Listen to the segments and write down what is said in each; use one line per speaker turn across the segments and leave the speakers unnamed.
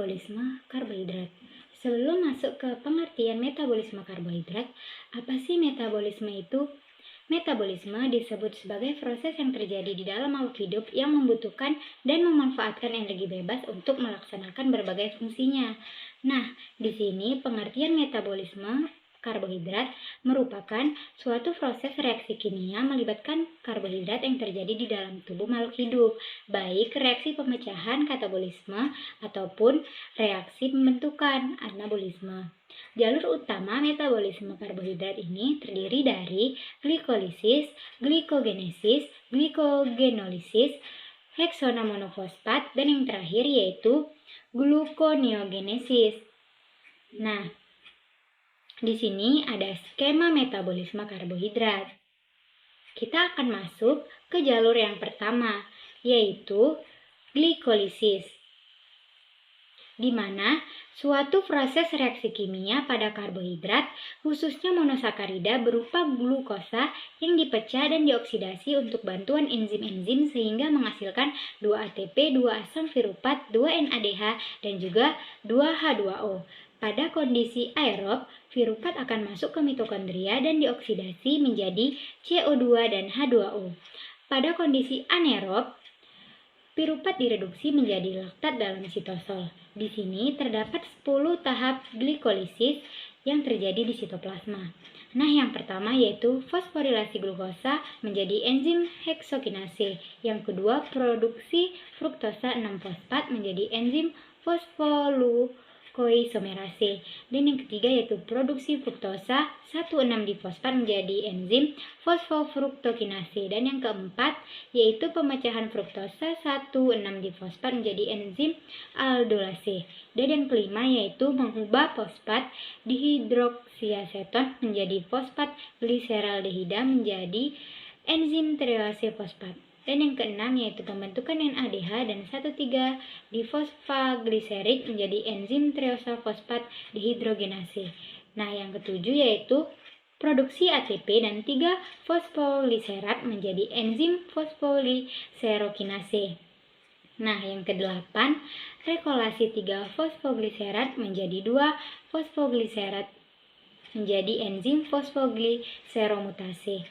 Metabolisme karbohidrat. Sebelum masuk ke pengertian metabolisme karbohidrat, apa sih metabolisme itu? Metabolisme disebut sebagai proses yang terjadi di dalam makhluk hidup yang membutuhkan dan memanfaatkan energi bebas untuk melaksanakan berbagai fungsinya. Nah, di sini pengertian metabolisme karbohidrat merupakan suatu proses reaksi kimia melibatkan karbohidrat yang terjadi di dalam tubuh makhluk hidup, baik reaksi pemecahan katabolisme ataupun reaksi pembentukan anabolisme. Jalur utama metabolisme karbohidrat ini terdiri dari glikolisis, glikogenesis, glikogenolisis, heksona monofosfat, dan yang terakhir yaitu gluconeogenesis. Nah, di sini ada skema metabolisme karbohidrat. Kita akan masuk ke jalur yang pertama, yaitu glikolisis, di mana suatu proses reaksi kimia pada karbohidrat, khususnya monosakarida berupa glukosa yang dipecah dan dioksidasi untuk bantuan enzim-enzim sehingga menghasilkan 2 ATP, 2 asam piruvat, 2 NADH, dan juga 2 H2O. Pada kondisi aerob, piruvat akan masuk ke mitokondria dan dioksidasi menjadi CO2 dan H2O. Pada kondisi anaerob, piruvat direduksi menjadi laktat dalam sitosol. Di sini terdapat 10 tahap glikolisis yang terjadi di sitoplasma. Nah, yang pertama yaitu fosforilasi glukosa menjadi enzim heksokinase. Yang kedua, produksi fruktosa 6-fosfat menjadi enzim fosfolukoisomerase. Dan yang ketiga yaitu produksi fruktosa 1,6-difosfat menjadi enzim fosfofruktokinase. Dan yang keempat yaitu pemecahan fruktosa 1,6-difosfat menjadi enzim aldolase. Dan yang kelima yaitu mengubah fosfat dihidroksiaseton menjadi fosfat gliseraldehida menjadi enzim triose fosfat. Dan yang keenam yaitu pembentukan NADH dan 1,3-difosfagliserid menjadi enzim triosa fosfat dihidrogenase. Nah, yang ketujuh yaitu produksi ATP dan 3-fosfoliserat menjadi enzim fosfoliserokinase. Nah, yang kedelapan, regulasi 3-fosfogliserat menjadi 2-fosfogliserat menjadi enzim fosfogliseromutase.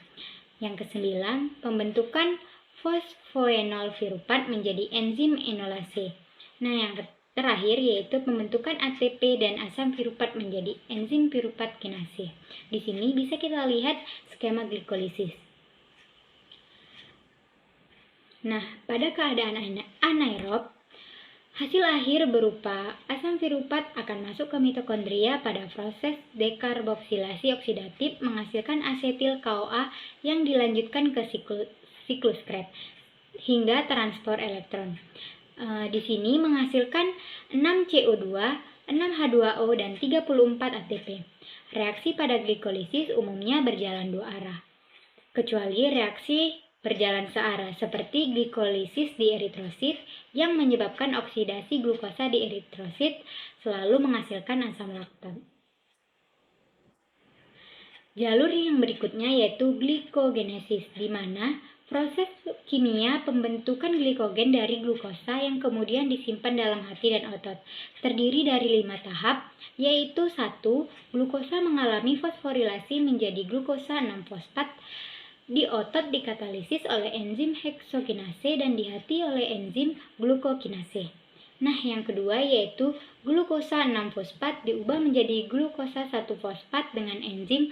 Yang kesembilan, pembentukan fosfoenol piruvat menjadi enzim enolase. Nah, yang terakhir yaitu pembentukan ATP dan asam piruvat menjadi enzim piruvat kinase. Di sini bisa kita lihat skema glikolisis. Nah, pada keadaan anaerob, hasil akhir berupa asam piruvat akan masuk ke mitokondria pada proses dekarboksilasi oksidatif menghasilkan asetil CoA yang dilanjutkan ke siklus Krebs hingga transport elektron. Di sini menghasilkan 6 CO2, 6 H2O, dan 34 ATP. Reaksi pada glikolisis umumnya berjalan dua arah, kecuali reaksi berjalan searah seperti glikolisis di eritrosit yang menyebabkan oksidasi glukosa di eritrosit selalu menghasilkan asam laktat. Jalur yang berikutnya yaitu glikogenesis, di mana proses kimia pembentukan glikogen dari glukosa yang kemudian disimpan dalam hati dan otot. Terdiri dari 5 tahap, yaitu 1. Glukosa mengalami fosforilasi menjadi glukosa 6-fosfat. Di otot dikatalisis oleh enzim heksokinase dan di hati oleh enzim glukokinase. Nah, yang kedua yaitu glukosa 6-fosfat diubah menjadi glukosa 1-fosfat dengan enzim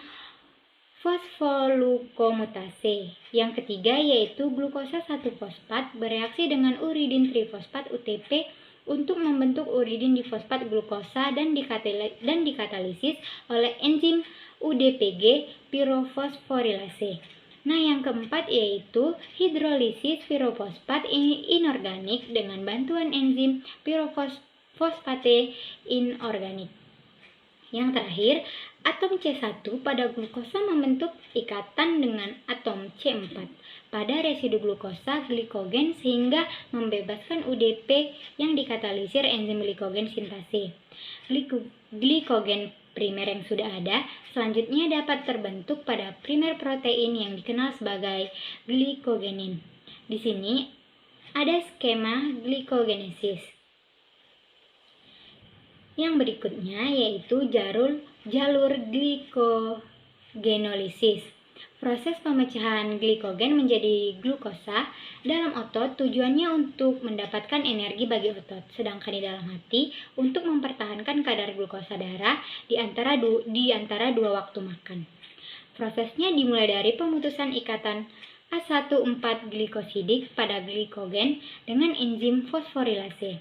fosfolukomutase. Yang ketiga yaitu glukosa 1-fosfat bereaksi dengan uridin trifosfat UTP untuk membentuk uridin difosfat glukosa dan dikatalisis oleh enzim UDPG pirofosforilase. Nah, yang keempat yaitu hidrolisis pirofosfat inorganik dengan bantuan enzim pirofosfate inorganik. Yang terakhir, atom C1 pada glukosa membentuk ikatan dengan atom C4 pada residu glukosa glikogen sehingga membebaskan UDP yang dikatalisir enzim glikogen sintase. Glikogen primer yang sudah ada selanjutnya dapat terbentuk pada primer protein yang dikenal sebagai glikogenin. Di sini ada skema glikogenesis. Yang berikutnya yaitu jalur glikogenolisis. Proses pemecahan glikogen menjadi glukosa dalam otot tujuannya untuk mendapatkan energi bagi otot, sedangkan di dalam hati untuk mempertahankan kadar glukosa darah di antara dua waktu makan. Prosesnya dimulai dari pemutusan ikatan A14-glikosidik pada glikogen dengan enzim fosforilase.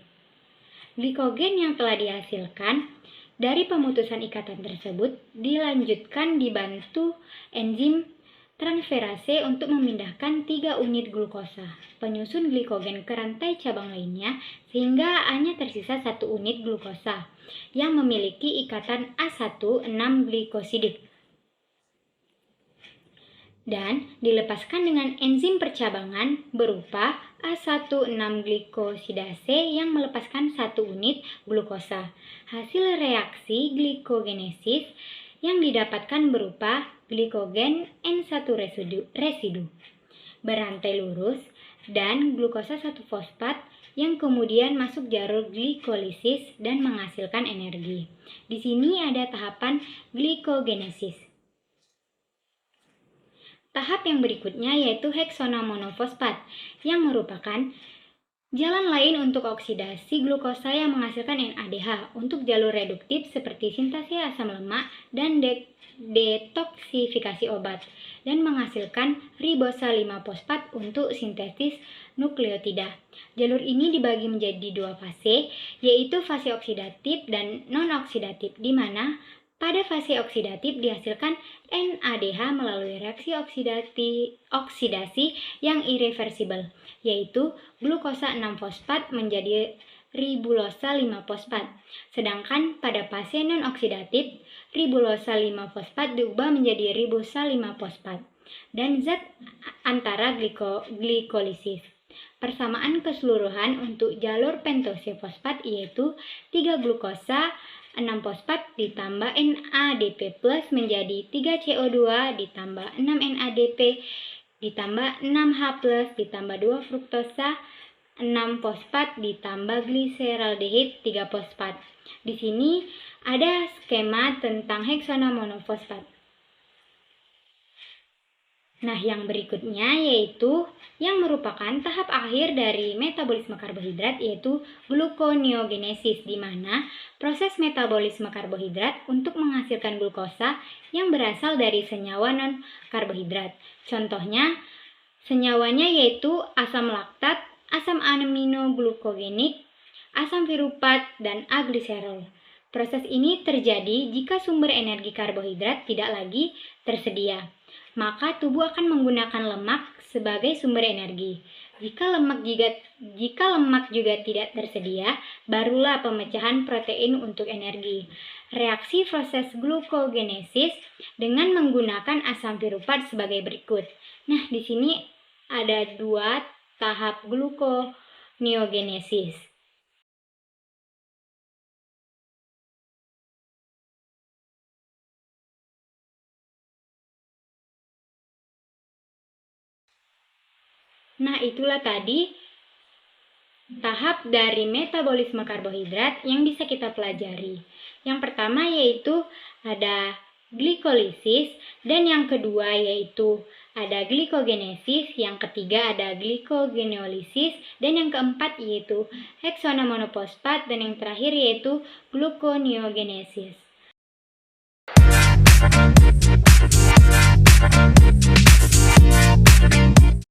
Glikogen yang telah dihasilkan dari pemutusan ikatan tersebut dilanjutkan dibantu enzim transferase untuk memindahkan 3 unit glukosa penyusun glikogen ke rantai cabang lainnya sehingga hanya tersisa 1 unit glukosa yang memiliki ikatan A16-glikosidik dan dilepaskan dengan enzim percabangan berupa A16-glikosidase yang melepaskan 1 unit glukosa. Hasil reaksi glikogenesis yang didapatkan berupa glikogen N1 residu berantai lurus dan glukosa 1-fosfat yang kemudian masuk jalur glikolisis dan menghasilkan energi. Di sini ada tahapan glikogenesis. Tahap yang berikutnya yaitu heksona monofosfat yang merupakan jalan lain untuk oksidasi glukosa yang menghasilkan NADH untuk jalur reduktif seperti sintase asam lemak dan detoksifikasi obat dan menghasilkan ribosa 5-fosfat untuk sintesis nukleotida. Jalur ini dibagi menjadi 2 fase, yaitu fase oksidatif dan non-oksidatif, di mana pada fase oksidatif dihasilkan NADH melalui reaksi oksidasi yang irreversibel, yaitu glukosa 6-fosfat menjadi ribulosa 5-fosfat. Sedangkan pada fase non-oksidatif, ribulosa 5-fosfat diubah menjadi ribosa 5-fosfat dan zat antara glikolisis. Persamaan keseluruhan untuk jalur pentose fosfat yaitu 3 glukosa 6-fosfat ditambah NADP plus menjadi 3 CO2 ditambah 6 NADP ditambah 6H plus ditambah 2 fruktosa 6 fosfat ditambah gliseraldehid 3 fosfat. Di sini ada skema tentang heksona monofosfat. Nah, yang berikutnya yaitu yang merupakan tahap akhir dari metabolisme karbohidrat yaitu gluconeogenesis, di mana proses metabolisme karbohidrat untuk menghasilkan glukosa yang berasal dari senyawa non-karbohidrat. Contohnya, senyawanya yaitu asam laktat, asam aminoglukogenik, asam piruvat, dan agliserol. Proses ini terjadi jika sumber energi karbohidrat tidak lagi tersedia. Maka tubuh akan menggunakan lemak sebagai sumber energi. Jika lemak juga tidak tersedia, barulah pemecahan protein untuk energi. Reaksi proses glukogenesis dengan menggunakan asam piruvat sebagai berikut. Nah, di sini ada 2 tahap gluconeogenesis. Nah, itulah tadi tahap dari metabolisme karbohidrat yang bisa kita pelajari. Yang pertama yaitu ada glikolisis, dan yang kedua yaitu ada glikogenesis, yang ketiga ada glikogeneolisis, dan yang keempat yaitu heksona monofosfat, dan yang terakhir yaitu gluconeogenesis.